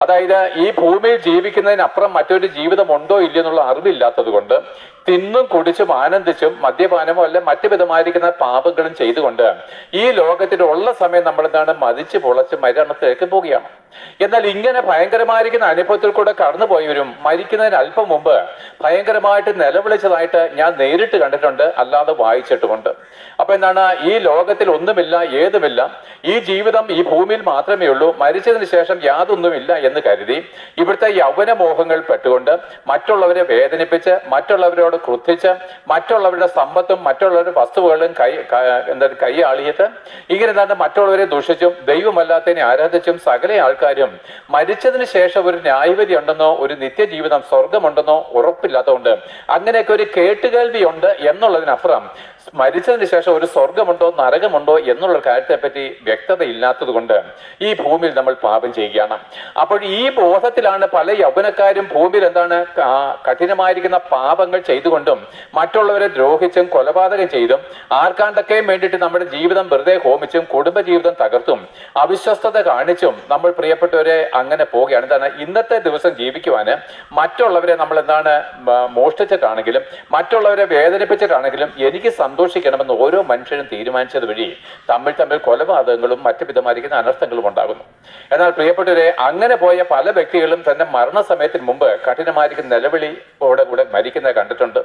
അതായത് ഈ ഭൂമിയിൽ ജീവിക്കുന്നതിനപ്പുറം മറ്റൊരു ജീവിതമുണ്ടോ ഇല്ലെന്നുള്ള അറിവില്ലാത്തത് കൊണ്ട് തിന്നും കുടിച്ചും ആനന്ദിച്ചും മദ്യപാനമോ അല്ല മറ്റു വിധമായിരിക്കുന്ന പാപങ്ങളും ചെയ്തുകൊണ്ട് ഈ ലോകത്തിലുള്ള സമയം നമ്മൾ എന്താണ് മതിച്ച് പൊളച്ച് മരണത്തിലേക്ക് പോവുകയാണ്. എന്നാൽ ഇങ്ങനെ ഭയങ്കരമായിരിക്കുന്ന അനുഭവത്തിൽ കൂടെ കടന്നുപോയവരും മരിക്കുന്നതിന് അല്പം മുമ്പ് ഭയങ്കരമായിട്ട് നിലവിളിച്ചതായിട്ട് ഞാൻ നേരിട്ട് കണ്ടിട്ടുണ്ട്, അല്ലാതെ വായിച്ചിട്ടുമുണ്ട്. അപ്പൊ എന്താണ്, ഈ ലോകത്തിൽ ഒന്നുമില്ല, ഏതുമില്ല, ഈ ജീവിതം ഈ ഭൂമിയിൽ മാത്രമേ ഉള്ളൂ, മരിച്ചതിന് ശേഷം യാതൊന്നുമില്ല എന്ന് കരുതി ഇവിടുത്തെ യൗവനമോഹങ്ങൾ പെട്ടുകൊണ്ട് മറ്റുള്ളവരെ വേദനിപ്പിച്ച് മറ്റുള്ളവരോട് ക്രുദ്ധിച്ച് മറ്റുള്ളവരുടെ സമ്പത്തും മറ്റുള്ളവരുടെ വസ്തുക്കളും കൈയാളിയിട്ട് ഇങ്ങനെ എന്താണ് മറ്റുള്ളവരെ ദൂഷിച്ചും ദൈവമല്ലാത്തതിനെ ആരാധിച്ചും സകല ആൾക്കാരും മരിച്ചതിന് ശേഷം ഒരു ന്യായവിധി ഉണ്ടെന്നോ ഒരു നിത്യജീവിതം സ്വർഗമുണ്ടെന്നോ ഉറപ്പില്ലാത്തതുകൊണ്ട് അങ്ങനെയൊക്കെ ഒരു കേട്ടുകേൾവി ഉണ്ട് എന്നുള്ളതിനപ്പുറം മരിച്ചതിന് ശേഷം ഒരു സ്വർഗമുണ്ടോ നരകമുണ്ടോ എന്നുള്ള കാര്യത്തെപ്പറ്റി വ്യക്തത ഇല്ലാത്തത് കൊണ്ട് ഈ ഭൂമിയിൽ നമ്മൾ പാപം ചെയ്യുകയാണ്. അപ്പോൾ ഈ ബോധത്തിലാണ് പല യൗവനക്കാരും ഭൂമിയിൽ എന്താണ് കഠിനമായിരിക്കുന്ന പാപങ്ങൾ ചെയ്തുകൊണ്ടും മറ്റുള്ളവരെ ദ്രോഹിച്ചും കൊലപാതകം ചെയ്തും ആർക്കാണ്ടൊക്കെയും വേണ്ടിയിട്ട് നമ്മുടെ ജീവിതം വെറുതെ ഹോമിച്ചും കുടുംബജീവിതം തകർത്തും അവിശ്വസ്തത കാണിച്ചും നമ്മൾ പ്രിയപ്പെട്ടവരെ അങ്ങനെ പോവുകയാണ്. എന്താണ്, ഇന്നത്തെ ദിവസം ജീവിക്കുവാന് മറ്റുള്ളവരെ നമ്മൾ എന്താണ് മോഷ്ടിച്ചിട്ടാണെങ്കിലും മറ്റുള്ളവരെ വേദനിപ്പിച്ചിട്ടാണെങ്കിലും എനിക്ക് സന്തോഷിക്കണമെന്ന് ഓരോ മനുഷ്യരും തീരുമാനിച്ചത് വഴി തമ്മിൽ കൊലപാതകങ്ങളും മറ്റു വിധമായിരിക്കുന്ന അനർത്ഥങ്ങളും ഉണ്ടാകുന്നു. എന്നാൽ പ്രിയപ്പെട്ടവരെ, അങ്ങനെ പോയ പല വ്യക്തികളും തന്റെ മരണസമയത്തിന് മുമ്പ് കഠിനമായിരിക്കുന്ന നിലവിളിയോടെ കൂടെ മരിക്കുന്നത് കണ്ടിട്ടുണ്ട്.